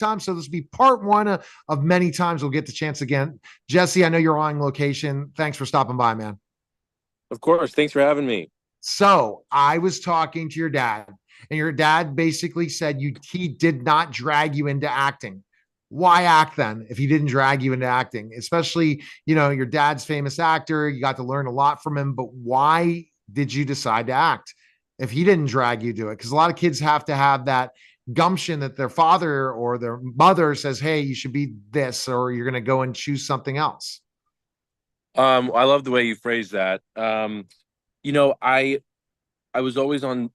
time. So this will be part one of many times we'll get the chance again. Jesse, I know you're on location. Thanks for stopping by, man. Of course. Thanks for having me. So I was talking to your dad, and your dad basically said he did not drag you into acting. Why act then if he didn't drag you into acting? Especially, your dad's famous actor. You got to learn a lot from him, but why did you decide to act if he didn't drag you to it? Because a lot of kids have to have that gumption that their father or their mother says, hey, you should be this, or you're going to go and choose something else. I love the way you phrase that. You know, I was always on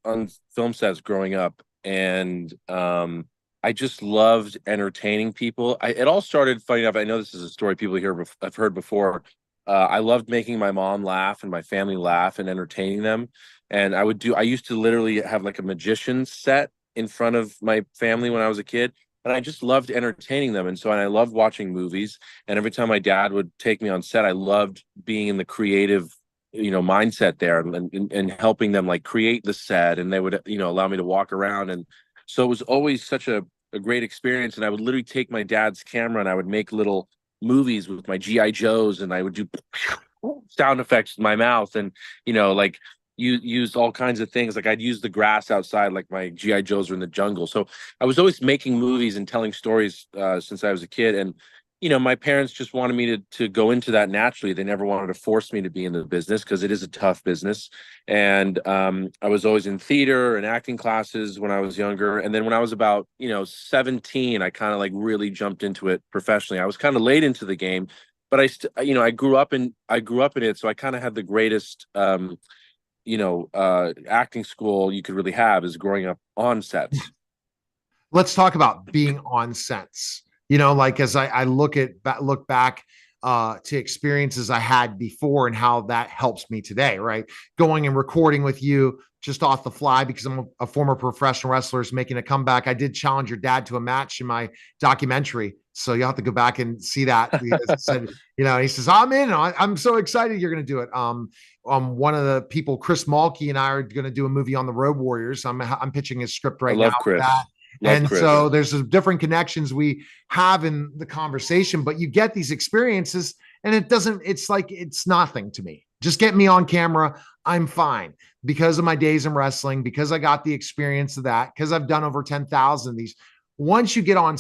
film sets growing up, and I just loved entertaining people. It all started, funny enough. I know this is a story people here I've heard before. I loved making my mom laugh and my family laugh and entertaining them. And I used to literally have like a magician set in front of my family when I was a kid. And I just loved entertaining them. And I loved watching movies. And every time my dad would take me on set, I loved being in the creative, mindset there, and helping them like create the set. And they would, allow me to walk around. And so it was always such a great experience. And I would literally take my dad's camera and I would make little movies with my GI Joes, and I would do sound effects with my mouth, and like you used all kinds of things. Like I'd use the grass outside, like my GI Joes were in the jungle. So I was always making movies and telling stories since I was a kid. And my parents just wanted me to go into that naturally. They never wanted to force me to be in the business because it is a tough business. And I was always in theater and acting classes when I was younger. And then when I was about 17, I kind of like really jumped into it professionally. I was kind of late into the game, but I grew up in it, so I kind of had the greatest acting school you could really have is growing up on sets. Let's talk about being on sets. Like as I look back to experiences I had before and how that helps me today, right? Going and recording with you just off the fly because I'm a former professional wrestler is making a comeback. I did challenge your dad to a match in my documentary. So you'll have to go back and see that. Because he said, he says, I'm in. I'm so excited you're going to do it. One of the people, Chris Mulkey, and I are going to do a movie on the Road Warriors. I'm pitching his script I right now love for that. Chris. Love And Chris. so there's different connections we have in the conversation, but you get these experiences and it's like, it's nothing to me. Just get me on camera. I'm fine because of my days in wrestling, because I got the experience of that, because I've done over 10,000 of these. Once you get on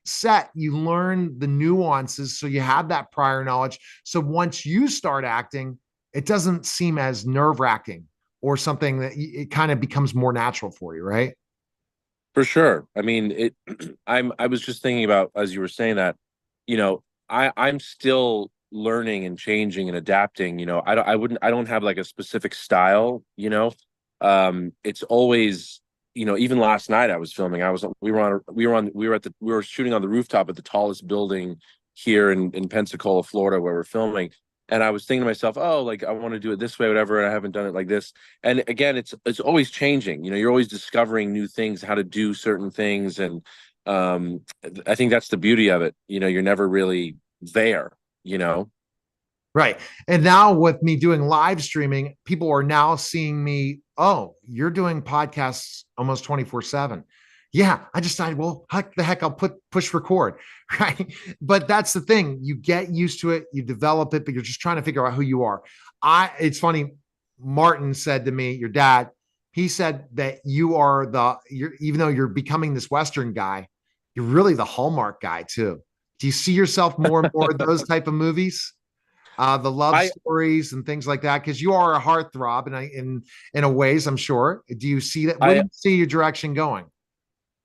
set, you learn the nuances. So you have that prior knowledge. So once you start acting, it doesn't seem as nerve wracking or something that it kind of becomes more natural for you, right? For sure. I mean, I was just thinking about as you were saying that, I'm still learning and changing and adapting. I don't have like a specific style. It's always, even last night I was filming. We were shooting on the rooftop at the tallest building here in Pensacola, Florida, where we're filming. And I was thinking to myself, oh, like I want to do it this way, whatever. And I haven't done it like this. And again, it's always changing. You're always discovering new things, how to do certain things. And I think that's the beauty of it. You're never really there, you know. Right. And now with me doing live streaming, people are now seeing me. Oh, you're doing podcasts almost 24/7. Yeah. I decided, well, heck the heck, I'll push record. Right. But that's the thing. You get used to it, you develop it, but you're just trying to figure out who you are. It's funny. Martin said to me, your dad, he said that even though you're becoming this Western guy, you're really the Hallmark guy too. Do you see yourself more and more in those type of movies? The love I stories and things like that, because you are a heartthrob, and in a ways, I'm sure. Do you see that? Where do I you see your direction going?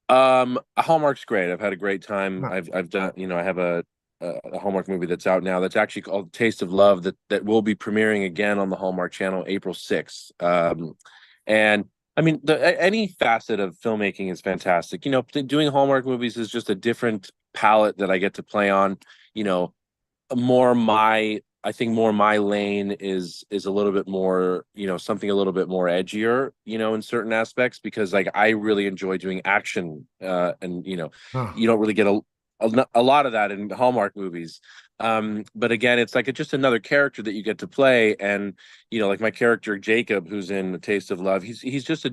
Hallmark's great. I've had a great time. I've done, I have a Hallmark movie that's out now that's actually called Taste of Love that will be premiering again on the Hallmark Channel April 6th. And I mean, any facet of filmmaking is fantastic. Doing Hallmark movies is just a different palette that I get to play on. You know, more my I think more my lane is a little bit more, something a little bit more edgier, in certain aspects, because like I really enjoy doing action, and Oh, you don't really get a lot of that in Hallmark movies. But again, it's like just another character that you get to play. And like my character Jacob, who's in A Taste of Love, he's just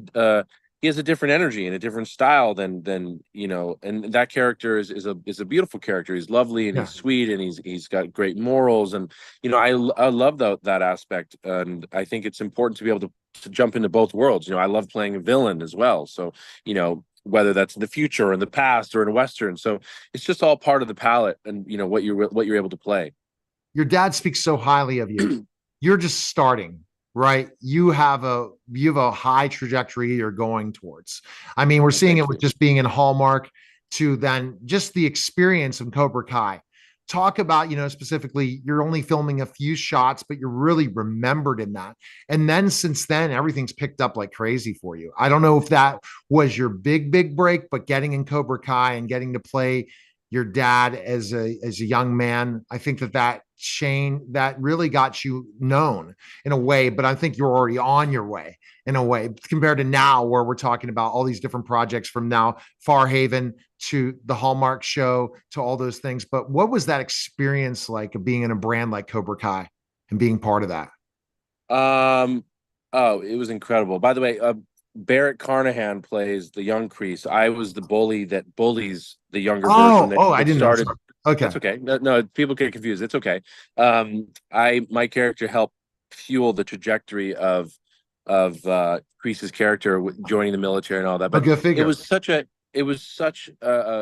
he has a different energy and a different style than you know, and that character is a beautiful character. He's lovely and Yeah. he's sweet and he's got great morals, and you know, I love that aspect, and I think it's important to be able to jump into both worlds. You know, I love playing a villain as well, so you know, whether that's in the future or in the past or in a western, so it's just all part of the palette, and you know what you're able to play. Your dad speaks so highly of you. You're just starting, right? You have a high trajectory you're going towards. I mean, we're Well, seeing it thank with you. just being in Hallmark to then just the experience in Cobra Kai. Talk about, specifically, you're only filming a few shots, but you're really remembered in that. And then since then, everything's picked up like crazy for you. I don't know if that was your big break, but getting in Cobra Kai and getting to play your dad as a young man, I think that chain that really got you known in a way, but I think you're already on your way in a way compared to now where we're talking about all these different projects from now Far Haven to the Hallmark show to all those things. But what was that experience like of being in a brand like Cobra Kai and being part of that? Um, oh, it was incredible. By the way, Barrett Carnahan plays the young Kreese. I was the bully that bullies the younger version Oh, I that didn't know. started. Sorry. Okay. That's okay. No, no, people get confused. It's okay. My character helped fuel the trajectory of Kreese's character joining the military and all that. Oh, But go it figure. was such an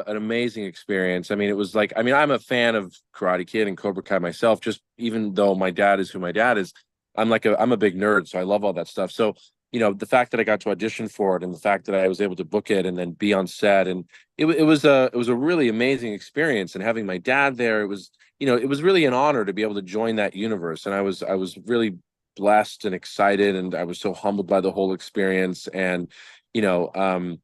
amazing experience. I mean, it was like, I mean, I'm a fan of Karate Kid and Cobra Kai myself. Just even though my dad is who my dad is, I'm a big nerd, so I love all that stuff. So you know, the fact that I got to audition for it and the fact that I was able to book it and then be on set, and it was a really amazing experience. And having my dad there, it was, you know, it was really an honor to be able to join that universe. And I was really blessed and excited, and I was so humbled by the whole experience. And you know,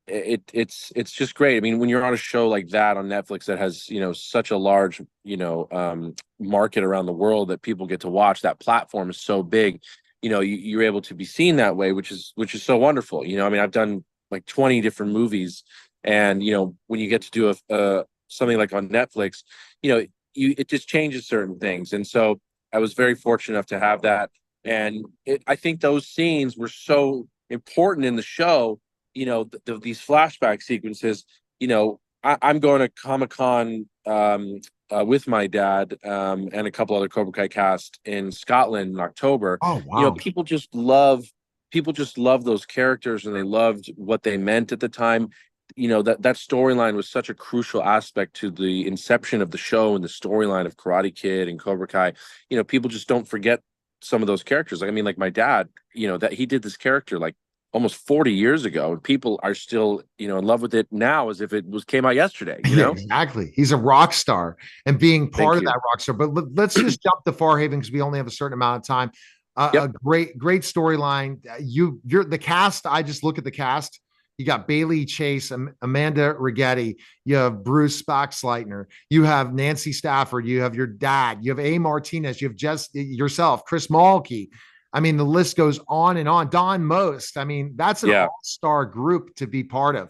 it's just great. I mean, when you're on a show like that on Netflix that has, you know, such a large, you know, market around the world that people get to watch, that platform is so big, you know, you're able to be seen that way, which is so wonderful. You know, I mean, I've done like 20 different movies, and you know, when you get to do a something like on Netflix, you know, it just changes certain things. And so I was very fortunate enough to have that. And I think those scenes were so important in the show, you know, these flashback sequences. You know, I'm going to Comic-Con with my dad and a couple other Cobra Kai cast in Scotland in October. Oh, You know, wow. people just love those characters, and they loved what they meant at the time. You know, that storyline was such a crucial aspect to the inception of the show and the storyline of Karate Kid and Cobra Kai. You know, people just don't forget some of those characters. Like, I mean, like my dad, you know, that he did this character like almost 40 years ago, and people are still, you know, in love with it now as if it was came out yesterday, you Yeah, know. exactly. He's a rock star and being part Thank of you. that rock star. But let's just jump to Far Haven because we only have a certain amount of time. Yep. A great storyline. You're the cast. I just look at the cast. You got Bailey Chase, Amanda Rigetti. You have Bruce Boxleitner. You have Nancy Stafford. You have your dad. You have A. Martinez. You have just yourself, Chris Mulkey. I mean, the list goes on and on. Don Most. I mean, that's an Yeah, all-star group to be part of.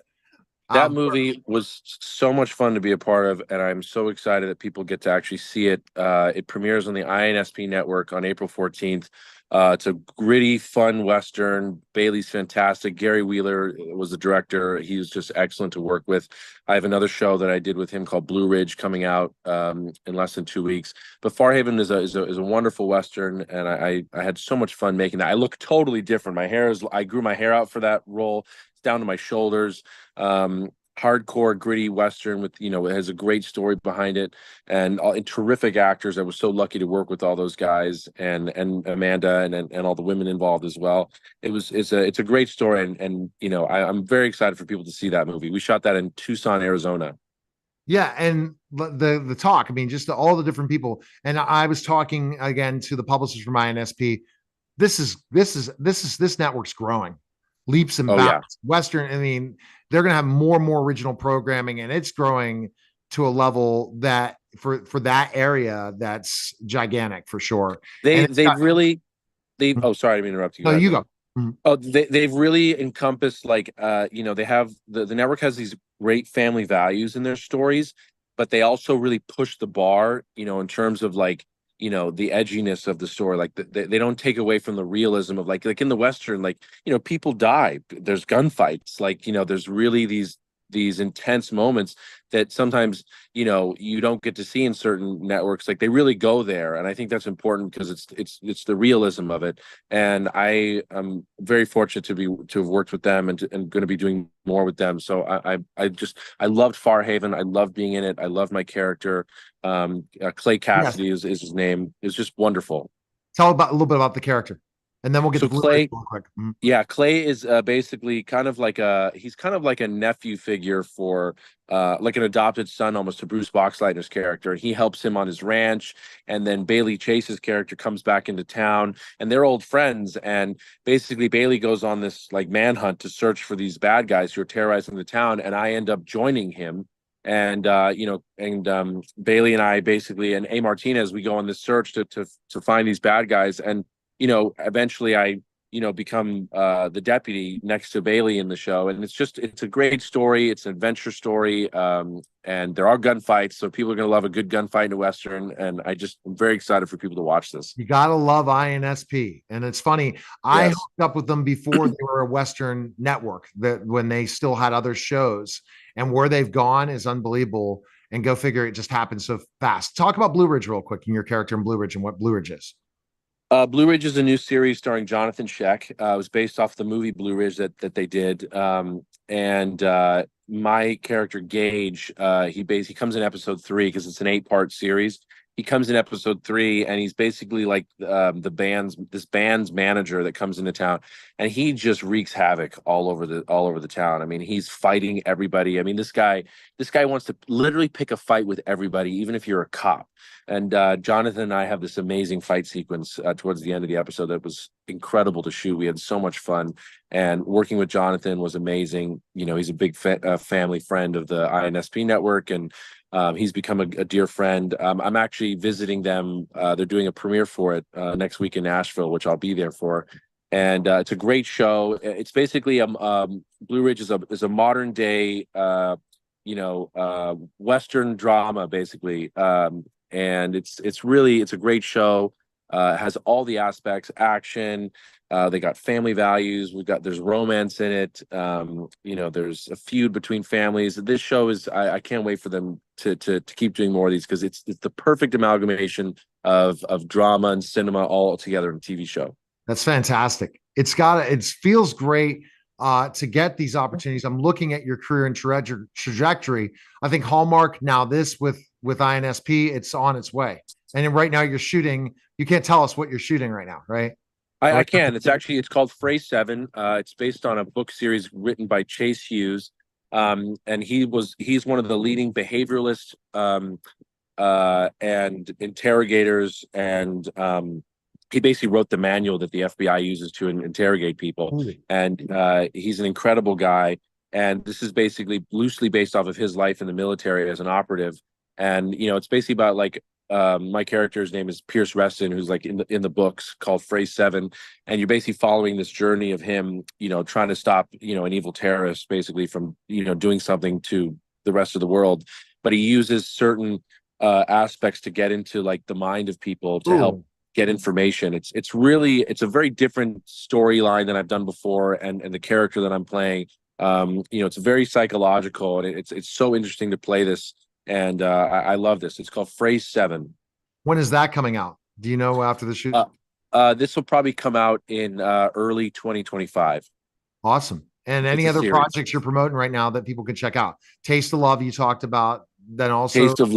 that Um, movie was so much fun to be a part of, and I'm so excited that people get to actually see it. It premieres on the INSP network on April 14th. It's a gritty, fun Western. Bailey's fantastic. Gary Wheeler was the director. He was just excellent to work with. I have another show that I did with him called Blue Ridge coming out in less than 2 weeks. But Farhaven is a wonderful Western, and I had so much fun making that. I look totally different. I grew my hair out for that role. It's down to my shoulders. um Hardcore gritty western with, you know, it has a great story behind it, and terrific actors. I was so lucky to work with all those guys, and Amanda, and all the women involved as well. It's a great story, and you know, I'm very excited for people to see that movie. We shot that in Tucson, Arizona. Yeah, and the talk. I mean, just all the different people. And I was talking again to the publishers from INSP. This network's growing leaps and Oh yeah. bounds. Western. I mean, they're going to have more and more original programming, and it's growing to a level that for that area that's gigantic for sure. And it's They've got really they Oh, sorry, I didn't mean to interrupt you. no. Go ahead. You go. Mhm. Oh, they've really encompassed, like, you know, they have the network has these great family values in their stories, but they also really push the bar, you know, in terms of like the edginess of the story. Like they don't take away from the realism of like in the Western, like, people die, there's gunfights, like, there's really these intense moments that sometimes you don't get to see in certain networks. Like, they really go there, and I think that's important because it's the realism of it. And I am very fortunate to have worked with them, and going to be doing more with them. So I loved Farhaven. I loved being in it. I loved my character. Clay Yes. Cassidy is his name. It's just wonderful. Tell about a little bit about the character, and then we'll get to So Blu-ray Clay, real quick. Mhm. yeah, Clay is basically he's kind of like a nephew figure for like an adopted son almost to Bruce Boxleitner's character. And he helps him on his ranch, and then Bailey Chase's character comes back into town, and they're old friends. And basically Bailey goes on this like manhunt to search for these bad guys who are terrorizing the town, and I end up joining him. And Bailey and I basically, and A Martinez, we go on this search to find these bad guys. And eventually I become the deputy next to Bailey in the show. And it's a great story. It's an adventure story. And there are gunfights, so people are going to love a good gunfight in a Western. And I'm very excited for people to watch this. You gotta love INSP, and it's funny. I Yes. hooked up with them before they were a Western network. That when they still had other shows, and where they've gone is unbelievable. And go figure, it just happened so fast. Talk about Blue Ridge real quick, and your character in Blue Ridge and what Blue Ridge is. Blue Ridge is a new series starring Jonathan Sheck. It was based off the movie Blue Ridge that they did. And my character Gage, he comes in episode 3 because it's an 8-part series. He comes in episode 3, and he's basically like this band's manager that comes into town, and he just wreaks havoc all over the town. I mean, he's fighting everybody. I mean, this guy wants to literally pick a fight with everybody, even if you're a cop. And Jonathan and I have this amazing fight sequence towards the end of the episode that was incredible to shoot. We had so much fun, and working with Jonathan was amazing. He's a big family friend of the INSP network, and he's become a dear friend. I'm actually visiting them. They're doing a premiere for it next week in Nashville, which I'll be there for. And it's a great show. It's basically Blue Ridge is a modern day Western drama, basically. And it's a great show. It has all the aspects, action. They got family values. There's romance in it. There's a feud between families. This show I can't wait for them to keep doing more of these, because it's the perfect amalgamation of drama and cinema all together in a TV show. That's fantastic. It feels great to get these opportunities. I'm looking at your career and trajectory. I think Hallmark, now this with INSP, it's on its way. And right now you're shooting. You can't tell us what you're shooting right now, right? I can. It's called Phrase 7. It's based on a book series written by Chase Hughes. And he's one of the leading behavioralists and interrogators, and he basically wrote the manual that the FBI uses to interrogate people. And he's an incredible guy. And this is basically loosely based off of his life in the military as an operative. And it's basically about like my character's name is Pierce Reston, who's like in the books called Phrase 7, and you're basically following this journey of him, trying to stop an evil terrorist basically from doing something to the rest of the world. But he uses certain aspects to get into like the mind of people to help get information. It's a very different storyline than I've done before, and the character that I'm playing, it's very psychological, and it's so interesting to play this. And I love this. It's called Phrase 7. When is that coming out? Do you know after the shoot? This will probably come out in early 2025. Awesome. And any other projects you're promoting right now that people can check out? Taste of Love, you talked about. Then also Taste of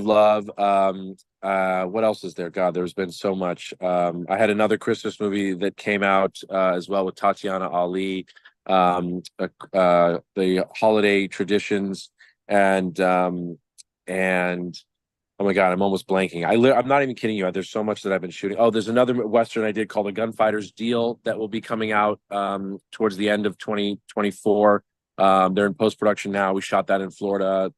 Love. What else is there? God, there's been so much. I had another Christmas movie that came out as well with Tatiana Ali. The Holiday Traditions. And oh my God, I'm almost blanking. I'm not even kidding you. There's so much that I've been shooting. Oh, there's another Western I did called The Gunfighter's Deal that will be coming out towards the end of 2024. They're in post-production now. We shot that in Florida.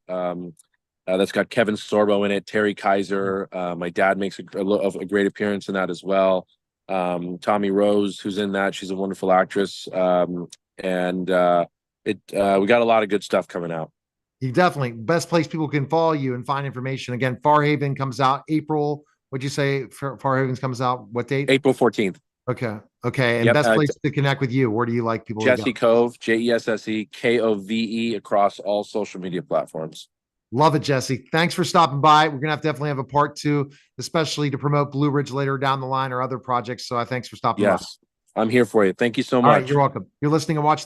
That's got Kevin Sorbo in it, Terry Kaiser. My dad makes a great appearance in that as well. Tommy Rose, who's in that. She's a wonderful actress. We got a lot of good stuff coming out. You definitely best place people can follow you and find information. Again, Farhaven comes out April What'd you say? Far Havens comes out what date? April 14th. Okay. Okay. And Yep. best place to connect with you. Where do you like people to go? Jesse Cove, JESSE KOVE across all social media platforms. Love it, Jesse. Thanks for stopping by. We're gonna definitely have a part two, especially to promote Blue Ridge later down the line or other projects. So thanks for stopping by. Yes, I'm here for you. Thank you so All right, much. you're welcome. You're listening and watching.